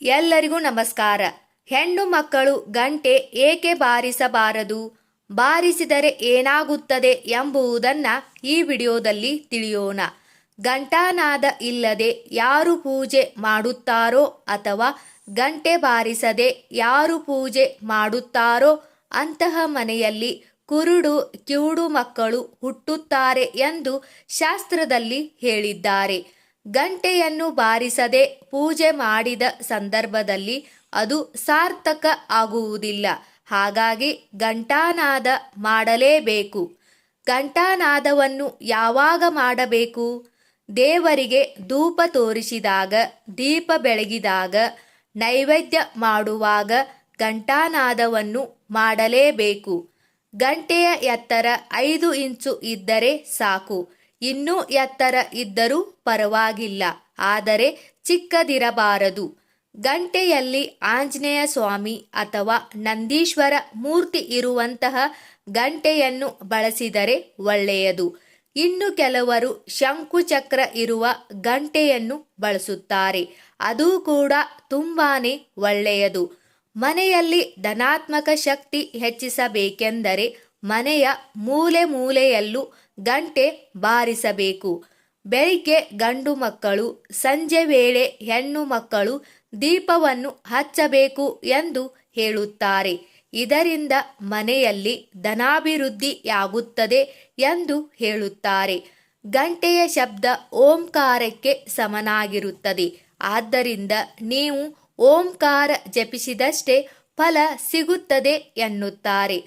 ಎಲ್ಲರಿಗೂ ನಮಸ್ಕಾರ. ಹೆಣ್ಣು ಮಕ್ಕಳು ಗಂಟೆ ಏಕೆ ಬಾರಿಸಬಾರದು, ಬಾರಿಸಿದರೆ ಏನಾಗುತ್ತದೆ ಎಂಬುದನ್ನು ಈ ವಿಡಿಯೋದಲ್ಲಿ ತಿಳಿಯೋಣ. ಘಂಟಾನಾದ ಇಲ್ಲದೆ ಯಾರು ಪೂಜೆ ಮಾಡುತ್ತಾರೋ ಅಥವಾ ಗಂಟೆ ಬಾರಿಸದೆ ಯಾರು ಪೂಜೆ ಮಾಡುತ್ತಾರೋ ಅಂತಹ ಮನೆಯಲ್ಲಿ ಕುರುಡು ಕಿವುಡು ಮಕ್ಕಳು ಹುಟ್ಟುತ್ತಾರೆ ಎಂದು ಶಾಸ್ತ್ರದಲ್ಲಿ ಹೇಳಿದ್ದಾರೆ. ಗಂಟೆಯನ್ನು ಬಾರಿಸದೆ ಪೂಜೆ ಮಾಡಿದ ಸಂದರ್ಭದಲ್ಲಿ ಅದು ಸಾರ್ಥಕ ಆಗುವುದಿಲ್ಲ. ಹಾಗಾಗಿ ಘಂಟಾನಾದ ಮಾಡಲೇಬೇಕು. ಘಂಟಾನಾದವನ್ನು ಯಾವಾಗ ಮಾಡಬೇಕು? ದೇವರಿಗೆ ಧೂಪ ತೋರಿಸಿದಾಗ, ದೀಪ ಬೆಳಗಿದಾಗ, ನೈವೇದ್ಯ ಮಾಡುವಾಗ ಘಂಟಾನಾದವನ್ನು ಮಾಡಲೇಬೇಕು. ಗಂಟೆಯ ಎತ್ತರ 5 ಇಂಚು ಇದ್ದರೆ ಸಾಕು. ಇನ್ನೂ ಎತ್ತರ ಇದ್ದರೂ ಪರವಾಗಿಲ್ಲ, ಆದರೆ ಚಿಕ್ಕದಿರಬಾರದು. ಗಂಟೆಯಲ್ಲಿ ಆಂಜನೇಯ ಸ್ವಾಮಿ ಅಥವಾ ನಂದೀಶ್ವರ ಮೂರ್ತಿ ಇರುವಂತಹ ಗಂಟೆಯನ್ನು ಬಳಸಿದರೆ ಒಳ್ಳೆಯದು. ಇನ್ನು ಕೆಲವರು ಶಂಕುಚಕ್ರ ಇರುವ ಗಂಟೆಯನ್ನು ಬಳಸುತ್ತಾರೆ. ಅದು ಕೂಡ ತುಂಬಾನೇ ಒಳ್ಳೆಯದು. ಮನೆಯಲ್ಲಿ ಧನಾತ್ಮಕ ಶಕ್ತಿ ಹೆಚ್ಚಿಸಬೇಕೆಂದರೆ ಮನೆಯ ಮೂಲೆ ಮೂಲೆಯಲ್ಲೂ ಗಂಟೆ ಬಾರಿಸಬೇಕು. ಬೆಳಿಗ್ಗೆ ಗಂಡು ಮಕ್ಕಳು, ಸಂಜೆ ವೇಳೆ ಹೆಣ್ಣು ಮಕ್ಕಳು ದೀಪವನ್ನು ಹಚ್ಚಬೇಕು ಎಂದು ಹೇಳುತ್ತಾರೆ. ಇದರಿಂದ ಮನೆಯಲ್ಲಿ ಧನಾಭಿವೃದ್ಧಿಯಾಗುತ್ತದೆ ಎಂದು ಹೇಳುತ್ತಾರೆ. ಗಂಟೆಯ ಶಬ್ದ ಓಂಕಾರಕ್ಕೆ ಸಮನಾಗಿರುತ್ತದೆ. ಆದ್ದರಿಂದ ನೀವು ಓಂಕಾರ ಜಪಿಸಿದಷ್ಟೇ ಫಲ ಸಿಗುತ್ತದೆ ಎನ್ನುತ್ತಾರೆ.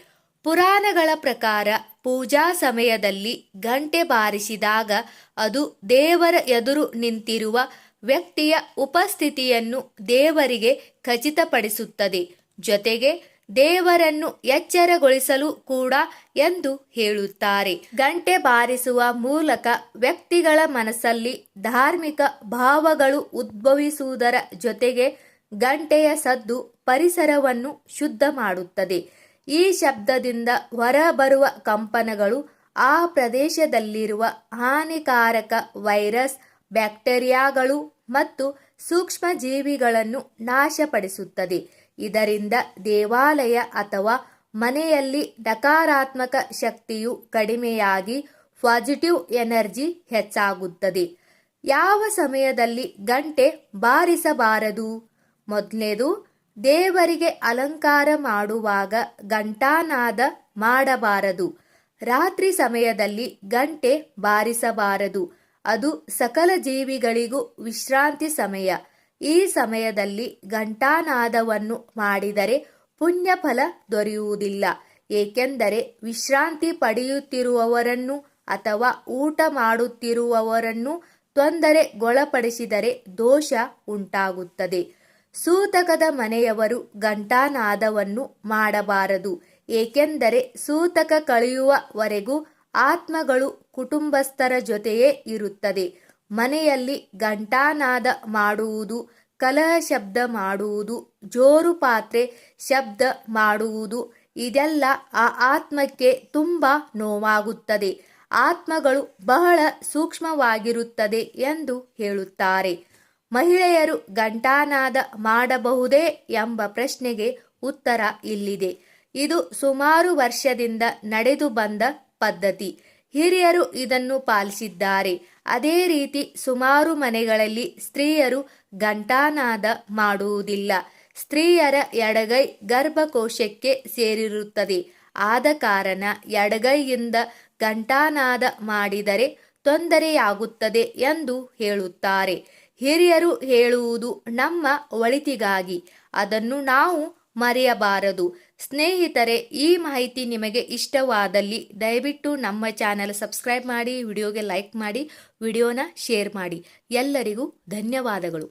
ಪುರಾಣಗಳ ಪ್ರಕಾರ ಪೂಜಾ ಸಮಯದಲ್ಲಿ ಗಂಟೆ ಬಾರಿಸಿದಾಗ ಅದು ದೇವರ ಎದುರು ನಿಂತಿರುವ ವ್ಯಕ್ತಿಯ ಉಪಸ್ಥಿತಿಯನ್ನು ದೇವರಿಗೆ ಖಚಿತಪಡಿಸುತ್ತದೆ. ಜೊತೆಗೆ ದೇವರನ್ನು ಎಚ್ಚರಗೊಳಿಸಲು ಕೂಡ ಎಂದು ಹೇಳುತ್ತಾರೆ. ಗಂಟೆ ಬಾರಿಸುವ ಮೂಲಕ ವ್ಯಕ್ತಿಗಳ ಮನಸ್ಸಲ್ಲಿ ಧಾರ್ಮಿಕ ಭಾವಗಳು ಉದ್ಭವಿಸುವುದರ ಜೊತೆಗೆ ಗಂಟೆಯ ಸದ್ದು ಪರಿಸರವನ್ನು ಶುದ್ಧ ಮಾಡುತ್ತದೆ. ಈ ಶಬ್ದದಿಂದ ಹೊರಬರುವ ಕಂಪನಗಳು ಆ ಪ್ರದೇಶದಲ್ಲಿರುವ ಹಾನಿಕಾರಕ ವೈರಸ್, ಬ್ಯಾಕ್ಟೀರಿಯಾಗಳು ಮತ್ತು ಸೂಕ್ಷ್ಮ ಜೀವಿಗಳನ್ನು ನಾಶಪಡಿಸುತ್ತದೆ. ಇದರಿಂದ ದೇವಾಲಯ ಅಥವಾ ಮನೆಯಲ್ಲಿ ನಕಾರಾತ್ಮಕ ಶಕ್ತಿಯು ಕಡಿಮೆಯಾಗಿ ಪಾಸಿಟಿವ್ ಎನರ್ಜಿ ಹೆಚ್ಚಾಗುತ್ತದೆ. ಯಾವ ಸಮಯದಲ್ಲಿ ಗಂಟೆ ಬಾರಿಸಬಾರದು? ಮೊದಲನೇದು, ದೇವರಿಗೆ ಅಲಂಕಾರ ಮಾಡುವಾಗ ಘಂಟಾನಾದ ಮಾಡಬಾರದು. ರಾತ್ರಿ ಸಮಯದಲ್ಲಿ ಗಂಟೆ ಬಾರಿಸಬಾರದು. ಅದು ಸಕಲ ಜೀವಿಗಳಿಗೂ ವಿಶ್ರಾಂತಿ ಸಮಯ. ಈ ಸಮಯದಲ್ಲಿ ಘಂಟಾನಾದವನ್ನು ಮಾಡಿದರೆ ಪುಣ್ಯ ಫಲ ದೊರೆಯುವುದಿಲ್ಲ. ಏಕೆಂದರೆ ವಿಶ್ರಾಂತಿ ಪಡೆಯುತ್ತಿರುವವರನ್ನು ಅಥವಾ ಊಟ ಮಾಡುತ್ತಿರುವವರನ್ನು ತೊಂದರೆಗೊಳಪಡಿಸಿದರೆ ದೋಷ ಉಂಟಾಗುತ್ತದೆ. ಸೂತಕದ ಮನೆಯವರು ಘಂಟಾನಾದವನ್ನು ಮಾಡಬಾರದು. ಏಕೆಂದರೆ ಸೂತಕ ಕಳೆಯುವವರೆಗೂ ಆತ್ಮಗಳು ಕುಟುಂಬಸ್ಥರ ಜೊತೆಯೇ ಇರುತ್ತದೆ. ಮನೆಯಲ್ಲಿ ಘಂಟಾನಾದ ಮಾಡುವುದು, ಕಲಹ ಶಬ್ದ ಮಾಡುವುದು, ಜೋರು ಪಾತ್ರೆ ಶಬ್ದ ಮಾಡುವುದು ಇದೆಲ್ಲ ಆ ಆತ್ಮಕ್ಕೆ ತುಂಬಾ ನೋವಾಗುತ್ತದೆ. ಆತ್ಮಗಳು ಬಹಳ ಸೂಕ್ಷ್ಮವಾಗಿರುತ್ತದೆ ಎಂದು ಹೇಳುತ್ತಾರೆ. ಮಹಿಳೆಯರು ಘಂಟಾನಾದ ಮಾಡಬಹುದೇ ಎಂಬ ಪ್ರಶ್ನೆಗೆ ಉತ್ತರ ಇಲ್ಲಿದೆ. ಇದು ಸುಮಾರು ವರ್ಷದಿಂದ ನಡೆದು ಬಂದ ಪದ್ಧತಿ. ಹಿರಿಯರು ಇದನ್ನು ಪಾಲಿಸಿದ್ದಾರೆ. ಅದೇ ರೀತಿ ಸುಮಾರು ಮನೆಗಳಲ್ಲಿ ಸ್ತ್ರೀಯರು ಘಂಟಾನಾದ ಮಾಡುವುದಿಲ್ಲ. ಸ್ತ್ರೀಯರ ಎಡಗೈ ಗರ್ಭಕೋಶಕ್ಕೆ ಸೇರಿರುತ್ತದೆ. ಆದ ಕಾರಣ ಎಡಗೈಯಿಂದ ಘಂಟಾನಾದ ಮಾಡಿದರೆ ತೊಂದರೆಯಾಗುತ್ತದೆ ಎಂದು ಹೇಳುತ್ತಾರೆ. ಹಿರಿಯರು ಹೇಳುವುದು ನಮ್ಮ ಒಳಿತಿಗಾಗಿ. ಅದನ್ನು ನಾವು ಮರೆಯಬಾರದು. ಸ್ನೇಹಿತರೆ, ಈ ಮಾಹಿತಿ ನಿಮಗೆ ಇಷ್ಟವಾದಲ್ಲಿ ದಯವಿಟ್ಟು ನಮ್ಮ ಚಾನೆಲ್ ಸಬ್ಸ್ಕ್ರೈಬ್ ಮಾಡಿ, ವಿಡಿಯೋಗೆ ಲೈಕ್ ಮಾಡಿ, ವಿಡಿಯೋನ ಶೇರ್ ಮಾಡಿ. ಎಲ್ಲರಿಗೂ ಧನ್ಯವಾದಗಳು.